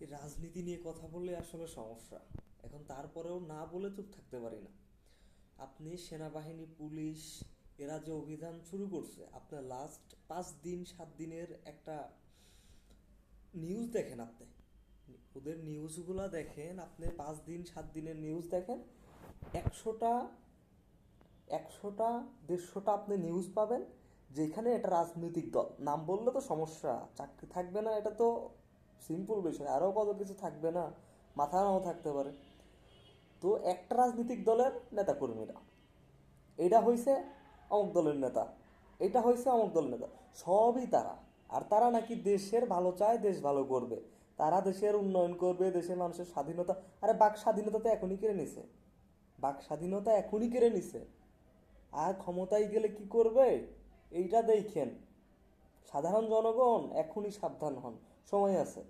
এই রাজনীতি নিয়ে কথা বললে আসলে সমস্যা। এখন তারপরেও না বলে চুপ থাকতে পারি না। আপনি সেনাবাহিনী, পুলিশ এরা যে অভিযান শুরু করছে, আপনার লাস্ট 5 দিন 7 দিনের একটা নিউজ দেখেন আপনি, ওদের নিউজগুলো দেখেন আপনি, 5 দিন 7 দিনের নিউজ দেখেন। 100টা 100টা 150টা আপনি নিউজ পাবেন যেখানে এটা রাজনৈতিক দল। নাম বললে তো সমস্যা, চাকরি থাকবে না, এটা তো সিম্পল বিষয়, আরও কত কিছু থাকবে না, মাথা নাও থাকতে পারে। তো একটা রাজনৈতিক দলের নেতাকর্মীরা, এটা হয়েছে অমুক দলের নেতা, এটা হয়েছে অমুক দলের নেতা, সবই তারা। আর তারা নাকি দেশের ভালো চায়, দেশ ভালো করবে, তারা দেশের উন্নয়ন করবে, দেশের মানুষের স্বাধীনতা। আরে বাক স্বাধীনতা তো এখনই কেড়ে নিছে, বাক স্বাধীনতা এখনই কেড়ে নিছে। আর ক্ষমতায় গেলে কি করবে এইটা দেখেন। সাধারণ জনগণ এখনই সাবধান হন, সময় আছে।